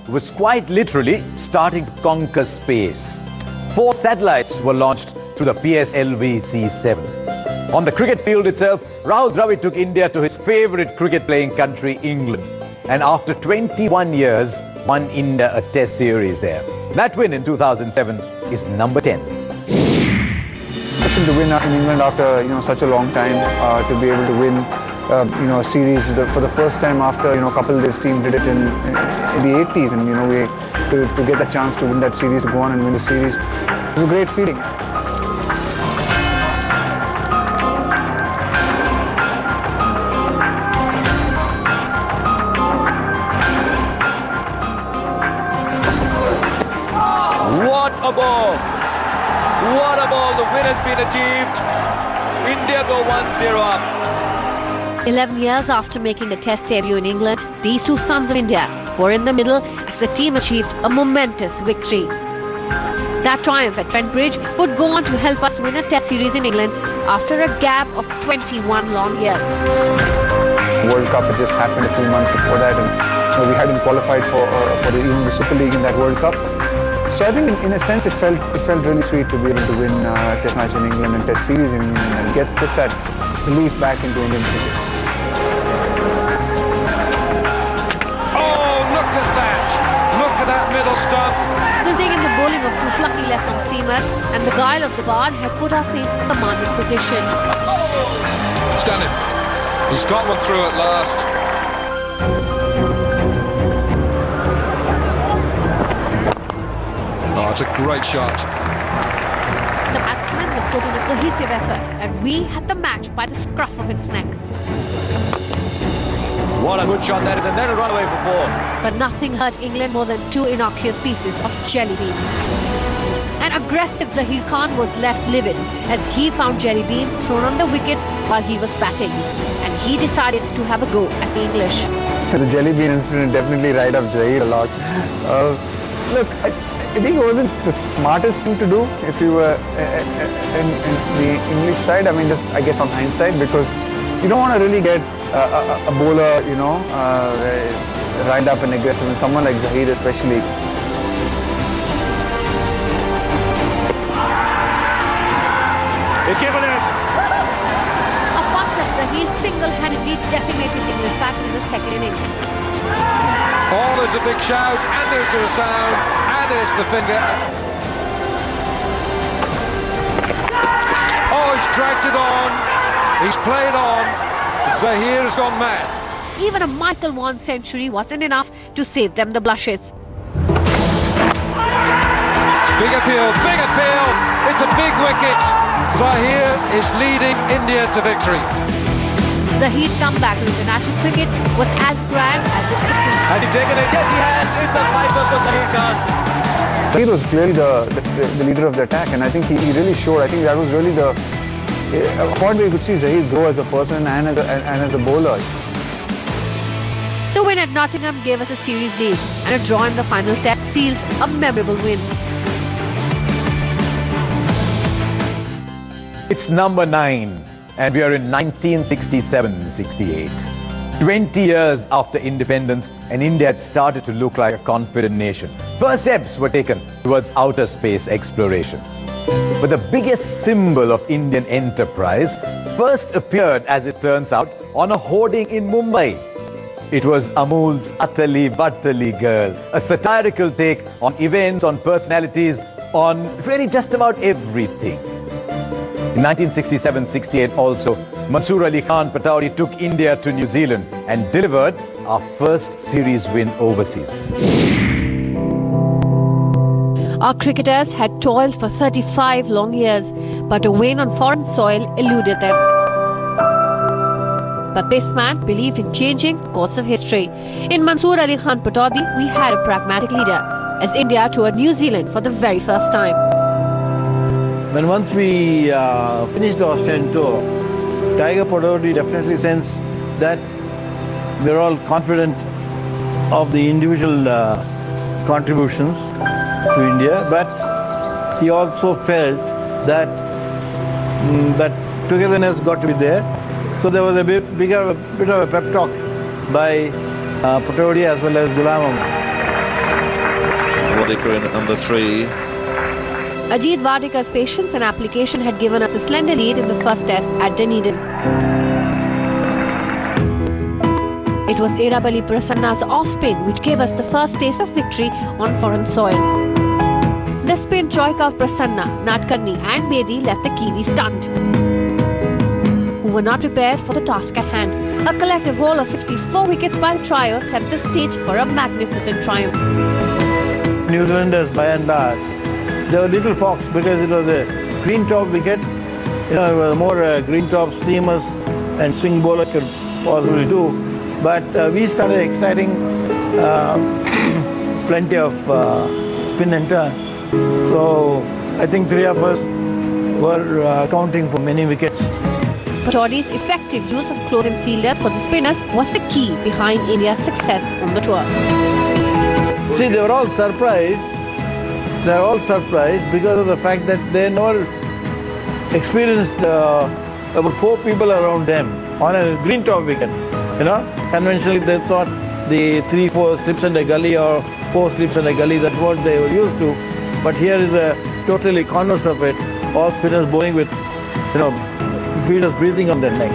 was quite literally starting to conquer space. 4 satellites were launched through the PSLV C7. On the cricket field itself, Rahul Dravid took India to his favourite cricket-playing country, England. And after 21 years, won India a Test series there. That win in 2007 is number 10. Special to win in England after such a long time, to be able to win a series for the first time after Kapil's team did it in the 80s, and to get the chance to win that series, to go on and win the series, it was a great feeling. What a ball! What a ball! The win has been achieved. India go 1-0 up. 11 years after making a Test debut in England, these two sons of India were in the middle as the team achieved a momentous victory. That triumph at Trent Bridge would go on to help us win a Test series in England after a gap of 21 long years. World Cup had just happened a few months before that, and we hadn't qualified for the Super League in that World Cup. So I think in a sense it felt really sweet to be able to win a Test match in England and Test series in England and get just that belief back into Indian cricket. Oh, look at that! Look at that middle stump. The zig and the bowling of two plucky left-arm seamers and the guile of the ball had put us in a commanding position. Stunning. He's got one through at last. Oh, it's a great shot. The batsmen had put in a cohesive effort and we had the match by the scruff of its neck. What a good shot that is, and that'll run away for 4. But nothing hurt England more than 2 innocuous pieces of jelly beans. An aggressive Zaheer Khan was left livid as he found jelly beans thrown on the wicket while he was batting. And he decided to have a go at the English. The jelly bean incident definitely riled up Zaheer a lot. Look, I think it wasn't the smartest thing to do if you were in the English side. I mean, just, I guess on hindsight, because you don't want to really get a bowler, riled up and aggressive, and someone like Zaheer especially. He's given it. A punt that Zaheer single-handedly decimated English batting in the second innings. Oh, there's a big shout, and there's a sound, and there's the finger. Oh, he's dragged it on. He's played on. Zaheer has gone mad. Even a Michael Vaughan century wasn't enough to save them the blushes. Big appeal, big appeal. It's a big wicket. Zaheer is leading India to victory. Zaheer's comeback to international cricket was as grand as it could be. Has he taken it? Yes, he has. It's a fiver for Zaheer Khan. Zaheer was clearly the leader of the attack, and I think he really showed. I think that was really a point where you could see Zaheer grow as a person and as a bowler. The win at Nottingham gave us a series lead, and a draw in the final test sealed a memorable win. It's number 9, and we are in 1967-68. 20 years after independence, and India had started to look like a confident nation. First steps were taken towards outer space exploration. But the biggest symbol of Indian enterprise first appeared, as it turns out, on a hoarding in Mumbai. It was Amul's Utterly Butterly Girl, a satirical take on events, on personalities, on really just about everything. In 1967-68 also, Mansoor Ali Khan Pataudi took India to New Zealand and delivered our first series win overseas. Our cricketers had toiled for 35 long years, but a win on foreign soil eluded them. But this man believed in changing the course of history. In Mansoor Ali Khan Pataudi, we had a pragmatic leader, as India toured New Zealand for the very first time. When once we finished the Australian tour, Tiger Pataudi definitely sensed that we're all confident of the individual contributions to India, but he also felt that that togetherness got to be there. So there was a bit of a pep talk by Pataudi as well as Ghulam Ahmed. Wadikar in at number 3. Ajit Wadikar's patience and application had given us a slender lead in the first test at Dunedin. It was Erabali Prasanna's off-spin which gave us the first taste of victory on foreign soil. The spin troika of Prasanna, Nadkarni and Bedi left the Kiwis stunned, who were not prepared for the task at hand. A collective haul of 54 wickets by the trio set the stage for a magnificent triumph. New Zealanders, by and large, they were little fox because it was a green top wicket. You know, it was more green top seamers and swing bowler could possibly do. But we started exciting plenty of spin and turn. So I think 3 of us were accounting for many wickets. But Toddy's effective use of closing fielders for the spinners was the key behind India's success on the tour. See, they were all surprised. They are all surprised because of the fact that they never experienced about 4 people around them on a green top wicket. You know, conventionally they thought the 3-4 slips in a gully or 4 slips in a gully, that's what they were used to. But here is a totally converse of it. All spinners bowling with, you know, fielders breathing on their neck.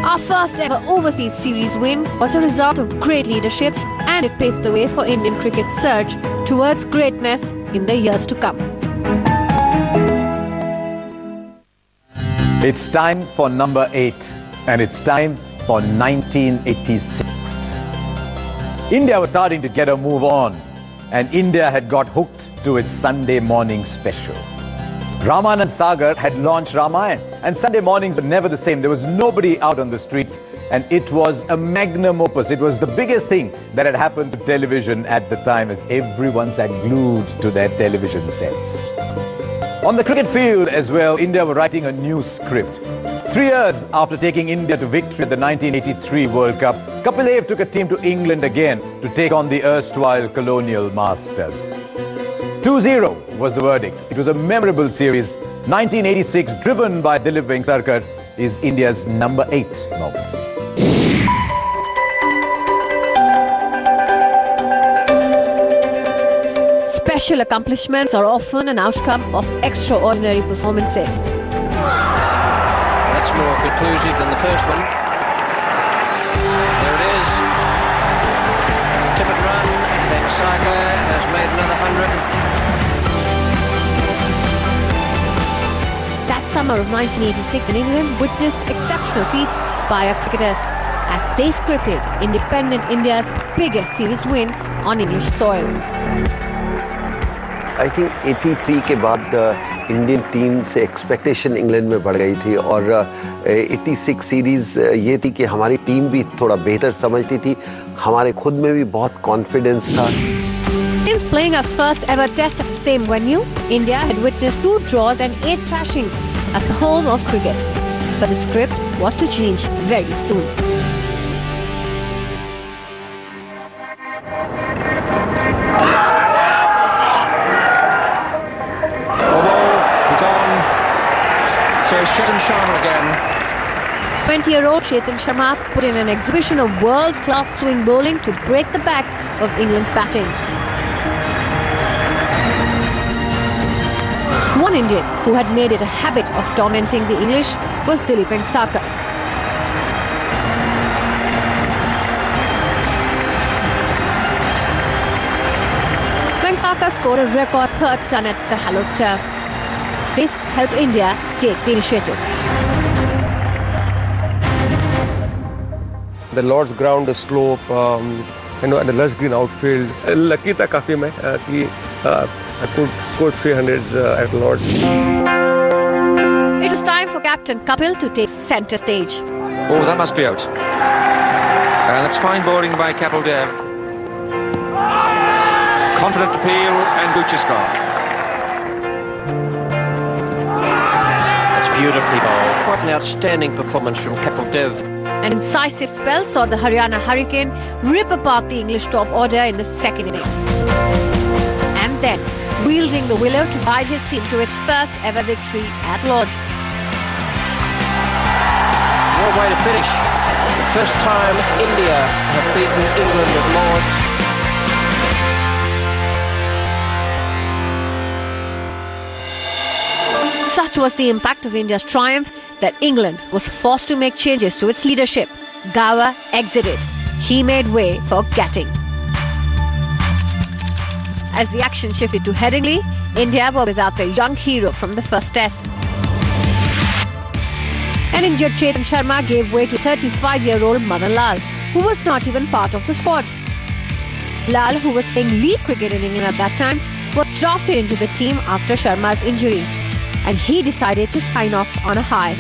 Our first ever overseas series win was a result of great leadership, and it paved the way for Indian cricket's surge towards greatness in the years to come. It's time for number 8, and it's time for 1986. India was starting to get a move on, and India had got hooked to its Sunday morning special. Ramanand Sagar had launched Ramayan, and Sunday mornings were never the same. There was nobody out on the streets, and it was a magnum opus. It was the biggest thing that had happened to television at the time, as everyone sat glued to their television sets. On the cricket field as well, India were writing a new script. 3 years after taking India to victory at the 1983 World Cup, Kapil Dev took a team to England again to take on the erstwhile colonial masters. 2-0 was the verdict. It was a memorable series. 1986, driven by Dilip Vengsarkar, is India's number 8 moment. Special accomplishments are often an outcome of extraordinary performances. That's more conclusive than the first one. There it is. Timid run. Vengsarkar has made another 100. That summer of 1986 in England witnessed exceptional feats by our cricketers as they scripted independent India's biggest series win on English soil. I think 83 के बाद Indian team से expectation England में बढ़ गई थी और 86 series ये थी कि हमारी टीम भी थोड़ा बेहतर समझती थी, हमारे खुद में भी बहुत कॉन्फिडेंस था. Since playing our first ever test at the same venue, India had witnessed 2 draws and 8 thrashings at the home of cricket. But the script was to change very soon. So it's Chetan Sharma again. 20-year-old Chetan Sharma put in an exhibition of world-class swing bowling to break the back of England's batting. One Indian who had made it a habit of tormenting the English was Dilip Vengsarkar. Vengsarkar scored a record 3rd ton at the hallowed turf. This helped India take the initiative. The Lord's ground is slope, and the lush green outfield. Lucky था काफी मैं कि I could score 300s at Lord's. It was time for Captain Kapil to take centre stage. Oh, that must be out. That's fine bowling by Kapil Dev. Confident appeal and Gooch is gone. Beautifully bowled. Quite an outstanding performance from Kapil Dev. An incisive spell saw the Haryana Hurricane rip apart the English top order in the second innings. And then, wielding the willow to guide his team to its first ever victory at Lord's. What a way to finish. The first time India have beaten England at Lord's. Such was the impact of India's triumph that England was forced to make changes to its leadership. Gower exited. He made way for Gatting. As the action shifted to Headingley, India were without their young hero from the first test. An injured Chetan Sharma gave way to 35-year-old Madan Lal, who was not even part of the squad. Lal, who was playing league cricket in England at that time, was drafted into the team after Sharma's injury, and he decided to sign off on a high.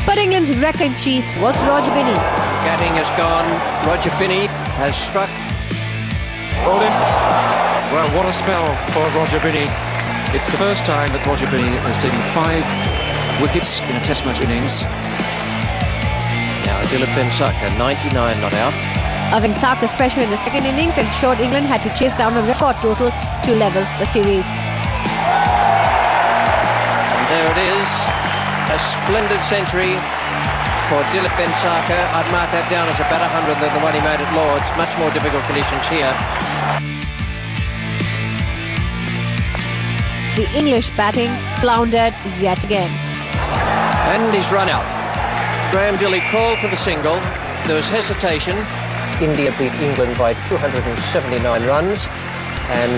But England's wreck-in-chief was Roger Binney. Gatting has gone, Roger Binney has struck. Bowled in. Well, what a spell for Roger Binney. It's the first time that Roger Binney has taken 5 wickets in a Test match innings. Now Dilip Vengsarkar, 99 not out. Vengsarkar, especially in the second innings, ensured England had to chase down a record total to level the series. And there it is, a splendid century for Dilip Vengsarkar. I'd mark that down as a better 100 than the one he made at Lord's. Much more difficult conditions here. The English batting floundered yet again. And he's run out. Graham Dilley called for the single. There was hesitation. India beat England by 279 runs, and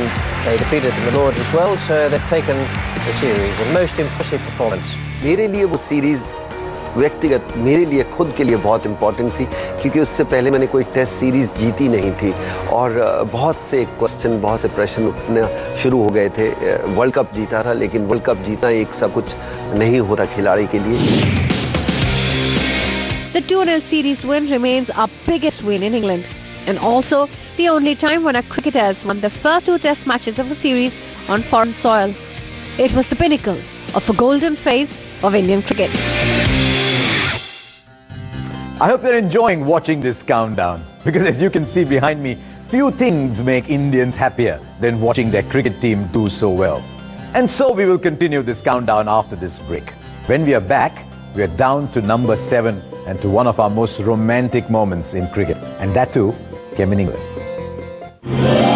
they defeated them at Lord's as well, so they've taken the series. A most impressive performance. मेरे लिए वो series व्यक्तिगत मेरे लिए खुद के लिए बहुत इम्पोर्टेंट थी, क्योंकि उससे पहले मैंने कोई टेस्ट सीरीज जीती नहीं थी और बहुत से क्वेश्चन, बहुत से प्रश्न उठना शुरू हो गए थे। वर्ल्ड कप जीता था, लेकिन वर्ल्ड कप जीतना एक सब कुछ नहीं होता खिलाड़ी के लिए। The 2-0 series win remains our biggest win in England, and also the only time when our cricketers won the first 2 test matches of a series on foreign soil. It was the pinnacle of a golden phase of Indian cricket. I hope you're enjoying watching this countdown, because as you can see behind me, few things make Indians happier than watching their cricket team do so well. And so we will continue this countdown after this break. When we are back, we are down to number 7 and to one of our most romantic moments in cricket. And that too came in England.